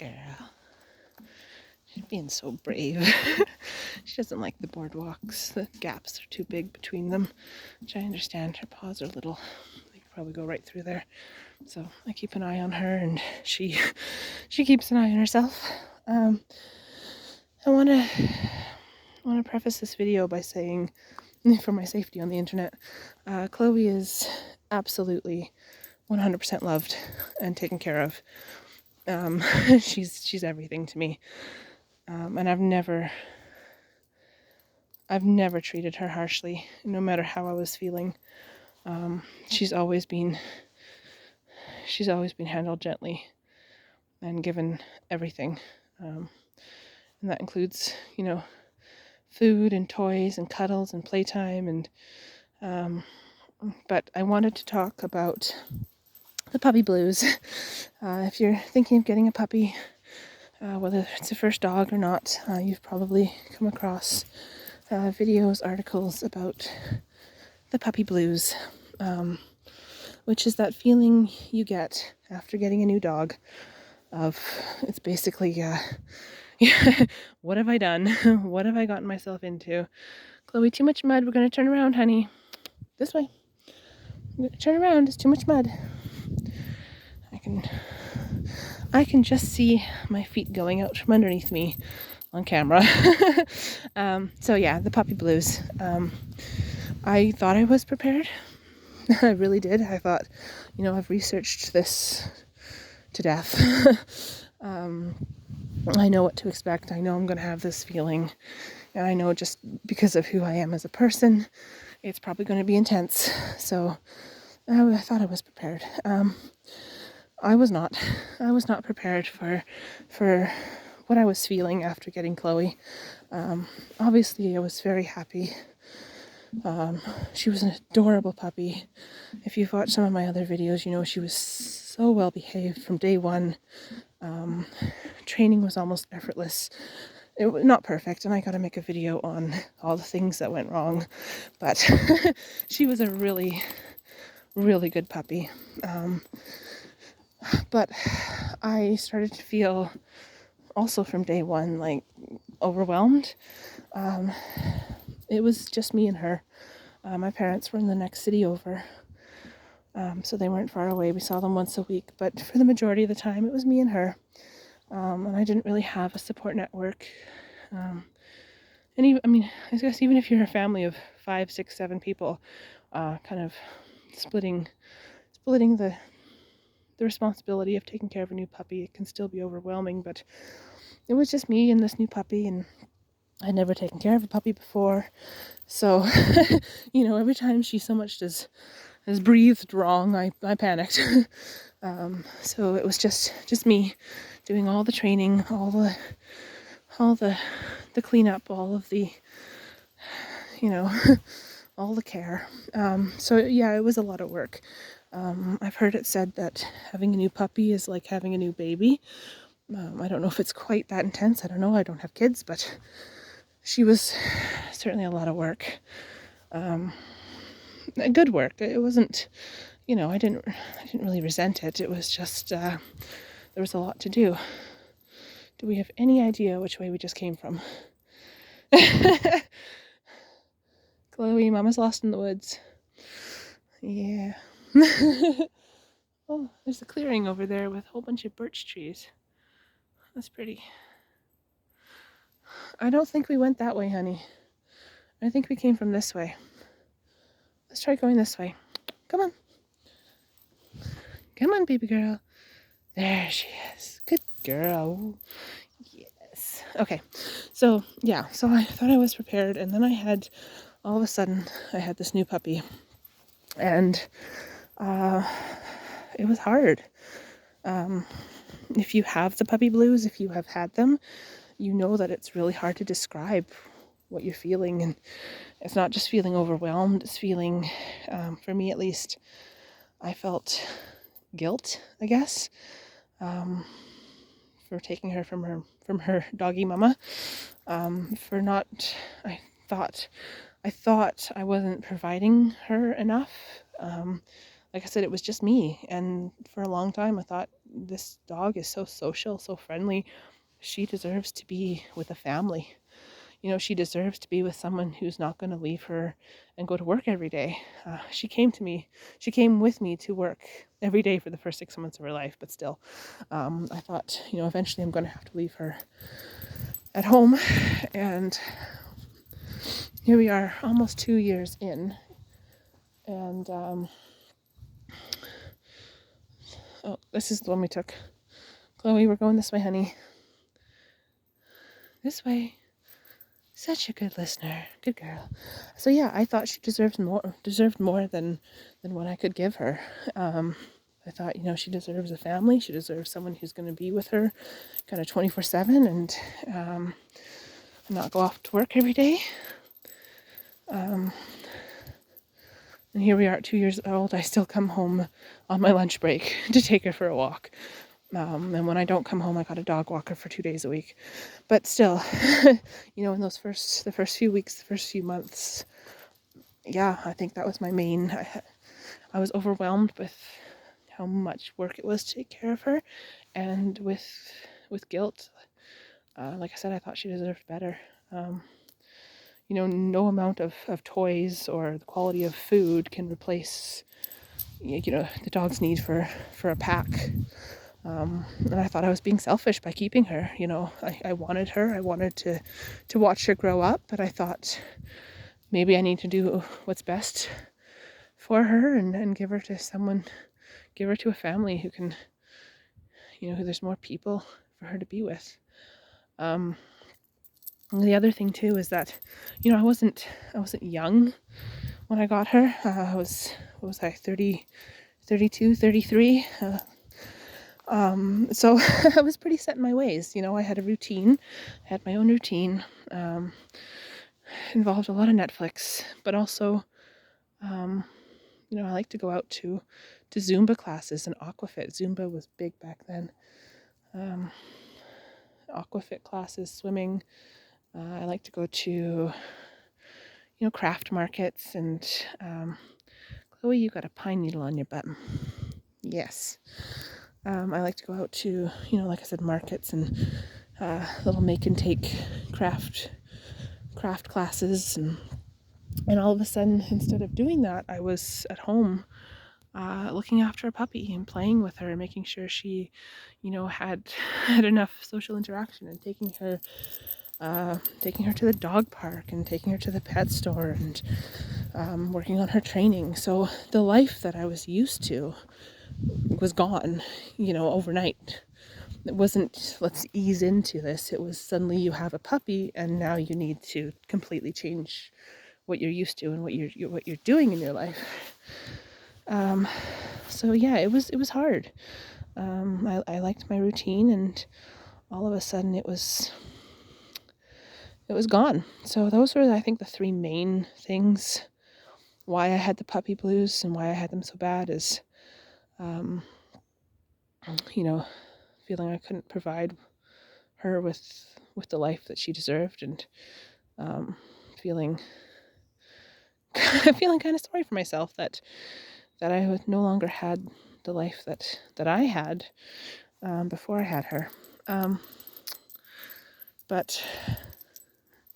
girl. She's being so brave. She doesn't like the boardwalks. The gaps are too big between them, which I understand. Her paws are little. They could probably go right through there. So I keep an eye on her, and she keeps an eye on herself. I want to preface this video by saying, for my safety on the internet, Chloe is absolutely 100% loved and taken care of. She's everything to me, and I've never treated her harshly, no matter how I was feeling. She's always been handled gently and given everything, and that includes, food and toys and cuddles and playtime. And but I wanted to talk about the puppy blues. If you're thinking of getting a puppy, whether it's a first dog or not, you've probably come across videos, articles about the puppy blues, which is that feeling you get after getting a new dog of, it's basically, what have I done? What have I gotten myself into? Chloe, too much mud. We're going to turn around, honey. This way. Turn around. It's too much mud. I can just see my feet going out from underneath me on camera. So yeah, the puppy blues. I thought I was prepared. I really did. I thought, I've researched this to death. I know what to expect. I know I'm going to have this feeling. And I know, just because of who I am as a person, it's probably going to be intense. So I thought I was prepared. I was not. I was not prepared for what I was feeling after getting Chloe. Obviously, I was very happy. She was an adorable puppy. If you've watched some of my other videos, she was so well behaved from day one. Training was almost effortless. It was not perfect, and I got to make a video on all the things that went wrong, but she was a really, really good puppy. But I started to feel also from day one, like, overwhelmed. It was just me and her. My parents were in the next city over, so they weren't far away. We saw them once a week, but for the majority of the time it was me and her. And I didn't really have a support network. And even, I guess even if you're a family of 5, 6, 7 people, kind of splitting the responsibility of taking care of a new puppy, it can still be overwhelming. But it was just me and this new puppy, and I'd never taken care of a puppy before. So, every time she so much as breathed wrong, I panicked. So it was just me doing all the training, all the cleanup, all of the, all the care. So yeah, it was a lot of work. I've heard it said that having a new puppy is like having a new baby. I don't know if it's quite that intense. I don't know. I don't have kids, but she was certainly a lot of work. Good work. It wasn't, I didn't really resent it. It was just, there was a lot to do. Do we have any idea which way we just came from? Chloe, Mama's lost in the woods. Yeah. Oh, there's a clearing over there with a whole bunch of birch trees. That's pretty. I don't think we went that way, honey. I think we came from this way. Let's try going this way. Come on. Come on, baby girl. There she is. Good girl. Yes. Okay. So, yeah. So I thought I was prepared. And then all of a sudden, I had this new puppy. And it was hard. If you have the puppy blues, if you have had them, you know that it's really hard to describe what you're feeling. And it's not just feeling overwhelmed. It's feeling, for me at least, I felt guilt, I guess, for taking her from her doggy mama, for not, I thought I wasn't providing her enough. like I said, it was just me. And for a long time, I thought, this dog is so social, so friendly. She deserves to be with a family. She deserves to be with someone who's not going to leave her and go to work every day. She came with me to work every day for the first 6 months of her life, but still, I thought, eventually I'm going to have to leave her at home. And here we are, almost 2 years in. And, oh, this is the one we took. Chloe, we're going this way, honey. This way. Such a good listener. Good girl. So yeah, I thought she deserved more than what I could give her. I thought, she deserves a family. She deserves someone who's going to be with her kind of 24/7 and not go off to work every day. And here we are at 2 years old. I still come home on my lunch break to take her for a walk. And when I don't come home, I got a dog walker for 2 days a week. But still, in the first few weeks, the first few months, yeah, I think that was my main. I was overwhelmed with how much work it was to take care of her, and with guilt. Like I said, I thought she deserved better. No amount of toys or the quality of food can replace, the dog's need for a pack. And I thought I was being selfish by keeping her. I wanted her. I wanted to watch her grow up, but I thought maybe I need to do what's best for her and give her to a family who can, who there's more people for her to be with. The other thing too is that, I wasn't young when I got her. I was, what was I, 30, 32, 33. So I was pretty set in my ways. I had a routine. I had my own routine. Involved a lot of Netflix, but also, I like to go out to Zumba classes and Aquafit. Zumba was big back then. Aquafit classes, swimming. I like to go to, craft markets. And Chloe, you got a pine needle on your butt. Yes. I like to go out to, like I said, markets and little make and take craft classes. And all of a sudden, instead of doing that, I was at home looking after a puppy and playing with her, making sure she, had enough social interaction, and taking her to the dog park and taking her to the pet store and working on her training. So the life that I was used to was gone, overnight. It wasn't, let's ease into this. It was suddenly you have a puppy and now you need to completely change what you're used to and what you're doing in your life. So yeah, it was hard. I liked my routine, and all of a sudden it was gone. So those were, I think, the three main things why I had the puppy blues and why I had them so bad is, feeling I couldn't provide her with the life that she deserved, and feeling kind of sorry for myself that I no longer had the life that I had before I had her. But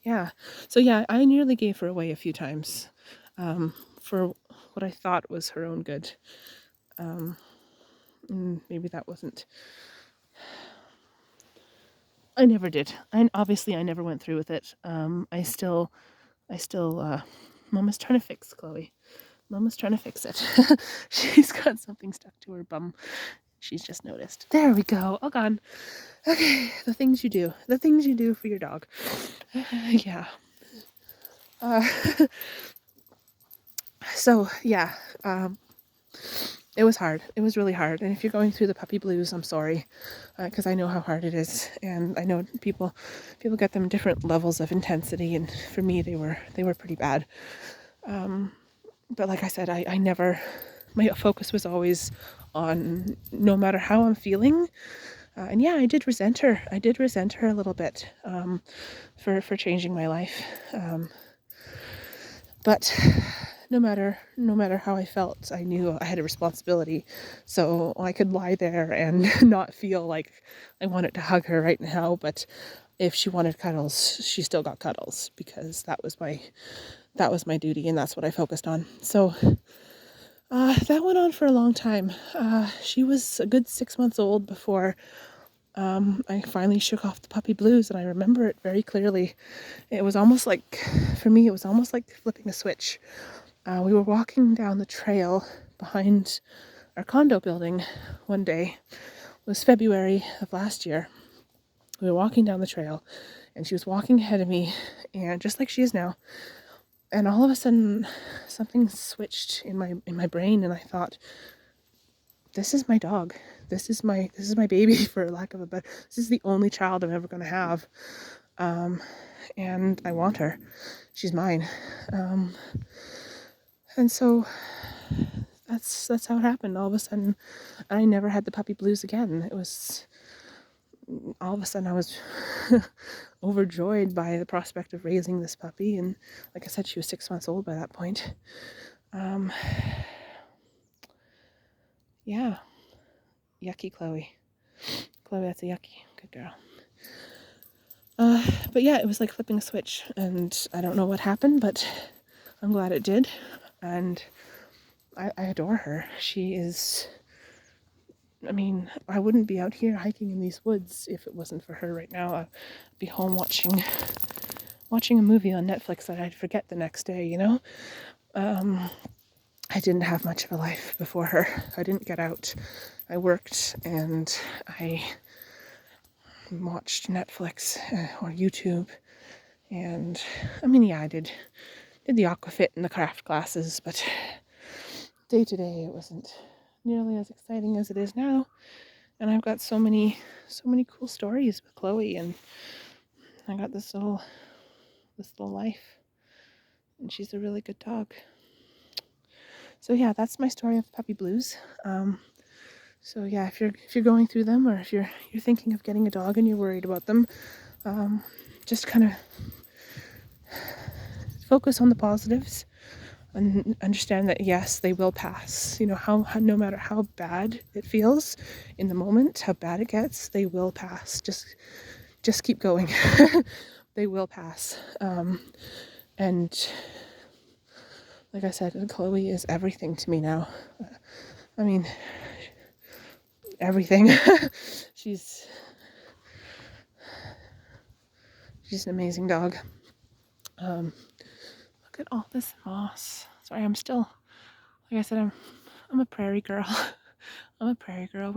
yeah, so yeah, I nearly gave her away a few times for what I thought was her own good. Maybe that wasn't. I never did. Obviously I never went through with it. I still. Mama's trying to fix Chloe. Mama's trying to fix it. She's got something stuck to her bum. She's just noticed. There we go. All gone. Okay, the things you do for your dog. Yeah. So yeah, it was hard. It was really hard. And if you're going through the puppy blues, I'm sorry, because I know how hard it is, and I know people get them different levels of intensity. And for me, they were pretty bad. But like I said, I never. My focus was always on, no matter how I'm feeling. And yeah, I did resent her. I did resent her a little bit for changing my life. But no matter how I felt, I knew I had a responsibility. So I could lie there and not feel like I wanted to hug her right now, but if she wanted cuddles, she still got cuddles, because that was my duty, and that's what I focused on. So that went on for a long time. She was a good 6 months old before I finally shook off the puppy blues, and I remember it very clearly. It was almost like, for me, it was almost like flipping a switch. We were walking down the trail behind our condo building one day. It was February of last year. We were walking down the trail, and she was walking ahead of me, and just like she is now. And all of a sudden, something switched in my brain, and I thought, this is my dog. This is my baby, for lack of a better. This is the only child I'm ever going to have, and I want her. She's mine, and so that's how it happened. All of a sudden, I never had the puppy blues again. It was all of a sudden I was overjoyed by the prospect of raising this puppy, and like I said, she was 6 months old by that point. Yeah, yucky Chloe. Chloe, that's a yucky. Good girl. But yeah, it was like flipping a switch, and I don't know what happened, but I'm glad it did, and I adore her. She is, I mean, I wouldn't be out here hiking in these woods if it wasn't for her right now. I'd be home watching a movie on Netflix that I'd forget the next day, you know? I didn't have much of a life before her. I didn't get out. I worked, and I watched Netflix or YouTube, and I mean, yeah, I did the aquafit and the craft classes, but day to day it wasn't nearly as exciting as it is now. And I've got so many cool stories with Chloe, and I got this little life, and she's a really good dog. So yeah, that's my story of puppy blues. So yeah, if you're going through them, or if you're thinking of getting a dog and you're worried about them, just kind of focus on the positives and understand that yes, they will pass. You know, how no matter how bad it feels in the moment, how bad it gets, they will pass. Just keep going. They will pass. And like I said, Chloe is everything to me now. I mean, everything. She's an amazing dog. Look at all this moss. Sorry, I'm still, like I said, I'm a prairie girl. I'm a prairie girl.